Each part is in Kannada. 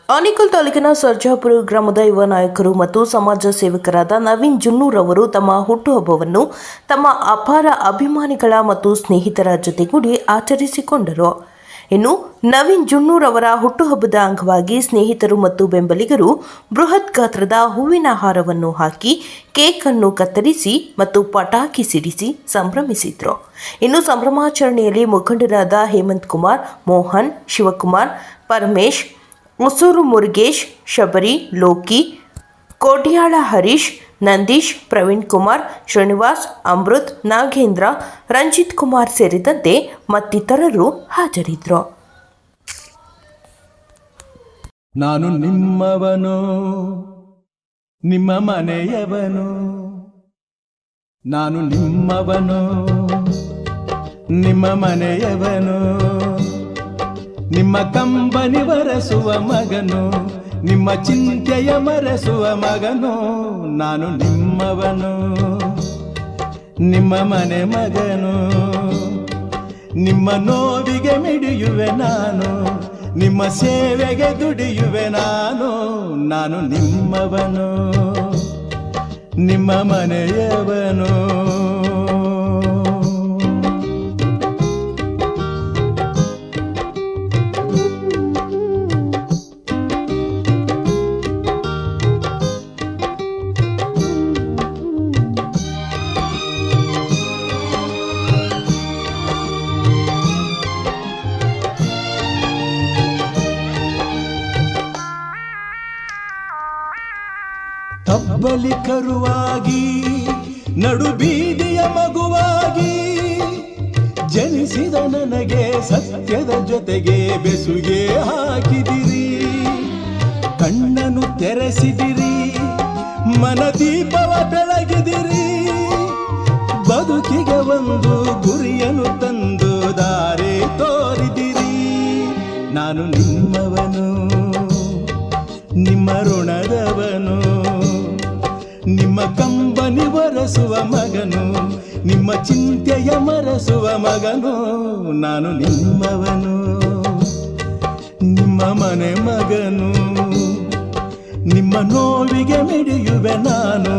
ಆನೇಕಲ್ ತಾಲೂಕಿನ ಸರ್ಜಾಪುರ ಗ್ರಾಮದ ಯುವ ನಾಯಕರು ಮತ್ತು ಸಮಾಜ ಸೇವಕರಾದ ನವೀನ್ ಜುನ್ನೂರ್ ಅವರು ತಮ್ಮ ಹುಟ್ಟುಹಬ್ಬವನ್ನು ತಮ್ಮ ಅಪಾರ ಅಭಿಮಾನಿಗಳ ಮತ್ತು ಸ್ನೇಹಿತರ ಜೊತೆಗೂಡಿ ಆಚರಿಸಿಕೊಂಡರು. ಇನ್ನು ನವೀನ್ ಜುನ್ನೂರ್ ಅವರ ಹುಟ್ಟುಹಬ್ಬದ ಅಂಗವಾಗಿ ಸ್ನೇಹಿತರು ಮತ್ತು ಬೆಂಬಲಿಗರು ಬೃಹತ್ ಗಾತ್ರದ ಹೂವಿನ ಹಾರವನ್ನು ಹಾಕಿ ಕೇಕ್ ಅನ್ನು ಕತ್ತರಿಸಿ ಮತ್ತು ಪಟಾಕಿ ಸಿಡಿಸಿ ಸಂಭ್ರಮಿಸಿದ್ರು. ಇನ್ನು ಸಂಭ್ರಮಾಚರಣೆಯಲ್ಲಿ ಮುಖಂಡರಾದ ಹೇಮಂತ್ ಕುಮಾರ್, ಮೋಹನ್, ಶಿವಕುಮಾರ್, ಪರಮೇಶ್, ಉಸೂರು ಮುರುಗೇಶ್, ಶಬರಿ, ಲೋಕಿ, ಕೋಟ್ಯಾಳ ಹರೀಶ್, ನಂದೀಶ್, ಪ್ರವೀಣ್ ಕುಮಾರ್, ಶ್ರೀನಿವಾಸ್, ಅಮೃತ್, ನಾಗೇಂದ್ರ, ರಂಜಿತ್ ಕುಮಾರ್ ಸೇರಿದಂತೆ ಮತ್ತಿತರರು ಹಾಜರಿದ್ದರು. ನಾನು ನಿಮ್ಮವನು, ನಿಮ್ಮ ಮನೆಯವನು. ನಾನು ನಿಮ್ಮವನು, ನಿಮ್ಮ ಮನೆಯವನು. ನಿಮ್ಮ ಕಂಬನಿ ಬರೆಸುವ ಮಗನು, ನಿಮ್ಮ ಚಿಂತೆಯ ಮರೆಸುವ ಮಗನು. ನಾನು ನಿಮ್ಮವನು, ನಿಮ್ಮ ಮನೆ ಮಗನು. ನಿಮ್ಮ ನೋವಿಗೆ ಮಿಡಿಯುವೆ ನಾನು, ನಿಮ್ಮ ಸೇವೆಗೆ ದುಡಿಯುವೆ ನಾನು. ನಾನು ನಿಮ್ಮವನು, ನಿಮ್ಮ ಮನೆಯವನು. ತಬ್ಬಲಿ ಕರುವಾಗಿ ನಡು ಬೀದಿಯ ಮಗುವಾಗಿ ಜನಿಸಿದ ನನಗೆ ಸತ್ಯದ ಜೊತೆಗೆ ಬೆಸುಗೆ ಹಾಕಿದಿರಿ. ಕಣ್ಣನ್ನು ತೆರೆಸಿದಿರಿ, ಮನದೀಪವ ಬೆಳಗಿದಿರಿ. ಬದುಕಿಗೆ ಒಂದು ಗುರಿಯನ್ನು ತಂದು ದಾರಿ ತೋರಿದಿರಿ. ನಾನು ನಿಮ್ಮವನು, ನಿಮ್ಮ ಋಣದವನು. ನಿಮ್ಮ ಕಂಬನಿ ಬರೆಸುವ ಮಗನು, ನಿಮ್ಮ ಚಿಂತೆಯ ಮರೆಸುವ ಮಗನು. ನಾನು ನಿಮ್ಮವನು, ನಿಮ್ಮ ಮನೆ ಮಗನು. ನಿಮ್ಮ ನೋವಿಗೆ ಮಿಡಿಯುವೆ ನಾನು,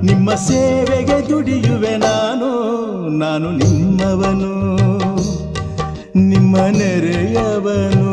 ನಿಮ್ಮ ಸೇವೆಗೆ ದುಡಿಯುವೆ ನಾನು. ನಾನು ನಿಮ್ಮವನು, ನಿಮ್ಮ ನೆರೆಯವನು.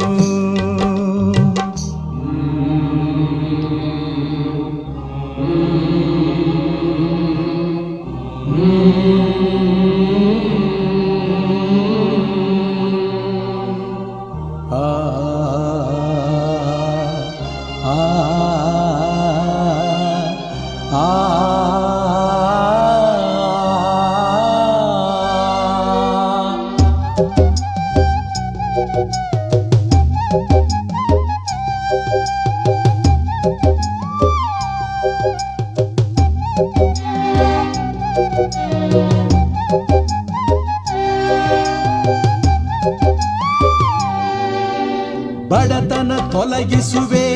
ಬಡತನ ತೊಲಗಿಸುವೆ,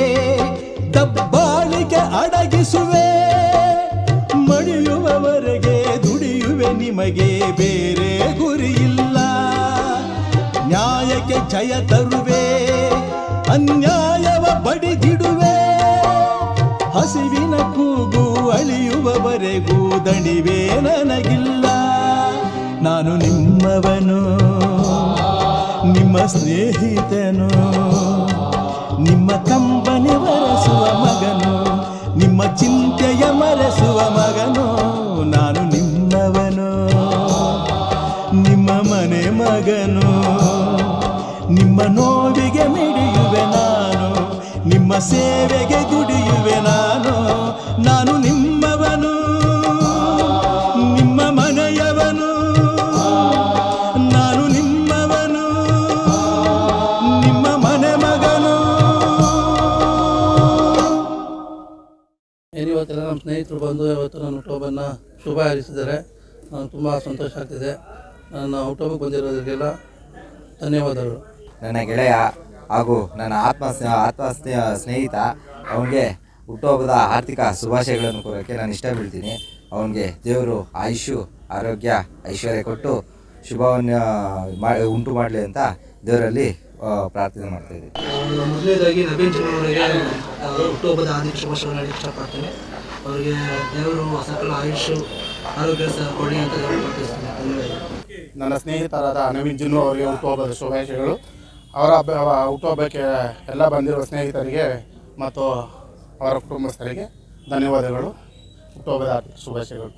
ದಬ್ಬಾಳಿಕೆ ಅಡಗಿಸುವೆ. ಮಡಿಯುವವರೆಗೆ ದುಡಿಯುವೆ, ನಿಮಗೆ ಬೇರೆ ಗುರಿಯಿಲ್ಲ. ನ್ಯಾಯಕ್ಕೆ ಜಯ ತರುವೆ, ಅನ್ಯಾಯವ ಬಡಿದಿಡುವೆ. ಹಸಿವಿನ ಕೂಗು ಅಳಿಯುವವರೆಗೂ ದಣಿವೆ ನನಗಿಲ್ಲ. ನಾನು ನಿಮ್ಮವನು, ನಿಮ್ಮ ಸ್ನೇಹಿತನು. ನಿಮ್ಮ ಕಂಬನಿ ಬರೆಸುವ ಮಗನು, ನಿಮ್ಮ ಚಿಂತೆಯ ಮರೆಸುವ ಮಗನು. ನಾನು ನಿಮ್ಮವನು, ನಿಮ್ಮ ಮನೆ ಮಗನು. ನಿಮ್ಮ ನೋವಿಗೆ ಮಿಡಿಯುವೆ ನಾನು, ನಿಮ್ಮ ಸೇವೆಗೆ ದುಡಿಯುವೆ ನಾನು. ನಾನು ನಿಮ್ಮವನು, ನಿಮ್ಮ ಮನೆಯವನು. ನಾನು ನಿಮ್ಮವನು, ನಿಮ್ಮ ಮನೆ ಮಗನು. ಇವತ್ತೆಲ್ಲ ನಮ್ಮ ಸ್ನೇಹಿತರು ಬಂದು ಇವತ್ತು ನನ್ನ ಹುಟ್ಟುಹಬ್ಬವನ್ನು ಶುಭ ಹಾರೈಸಿದ್ದಾರೆ. ನನಗೆ ತುಂಬ ಸಂತೋಷ ಆಗ್ತಿದೆ. ನನ್ನ ಹುಟ್ಟುಹಬ್ಬಕ್ಕೆ ಬಂದಿರೋದಕ್ಕೆಲ್ಲ ಧನ್ಯವಾದಗಳು. ನನ್ನ ಗೆಳೆಯ ಹಾಗೂ ನನ್ನ ಆತ್ಮ ಸ್ನೇಹಿತ ಅವನಿಗೆ ಹುಟ್ಟುಹಬ್ಬದ ಆರ್ಥಿಕ ಶುಭಾಶಯಗಳನ್ನು ಕೋರೋಕ್ಕೆ ನಾನು ಇಷ್ಟ ಬೀಳ್ತೀನಿ. ಅವನಿಗೆ ದೇವರು ಆಯುಷು, ಆರೋಗ್ಯ, ಐಶ್ವರ್ಯ ಕೊಟ್ಟು ಶುಭವನ್ನು ಉಂಟು ಮಾಡಲಿ ಅಂತ ದೇವರಲ್ಲಿ ಪ್ರಾರ್ಥನೆ ಮಾಡ್ತಾಯಿದ್ದೀವಿ. ಮೊದಲನೇದಾಗಿ ನವೀನ್ ಜನ ಅವರಿಗೆ ಹುಟ್ಟುಹಬ್ಬದ ಹಾರ್ದಿಕ ಶುಭಾಶಯಗಳನ್ನು ಹೇಳಕ್ಕೆ ಇಷ್ಟಪಡ್ತೀನಿ. ಅವರಿಗೆ ದೇವರು ಸಕಲ ಆಯುಷು ಆರೋಗ್ಯ ಸಹ ಕೊಡಿ ಅಂತ ಪ್ರಾರ್ಥಿಸ್ತೀನಿ. ಧನ್ಯವಾದ. ನನ್ನ ಸ್ನೇಹಿತರಾದ ನವೀನ್ ಜುನ್ನು ಅವರಿಗೆ ಹುಟ್ಟುಹಬ್ಬದ ಶುಭಾಶಯಗಳು. ಅವರ ಹುಟ್ಟುಹಬ್ಬಕ್ಕೆ ಎಲ್ಲ ಬಂದಿರುವ ಸ್ನೇಹಿತರಿಗೆ ಮತ್ತು ಅವರ ಕುಟುಂಬಸ್ಥರಿಗೆ ಧನ್ಯವಾದಗಳು. ಹುಟ್ಟುಹಬ್ಬದ ಶುಭಾಶಯಗಳು.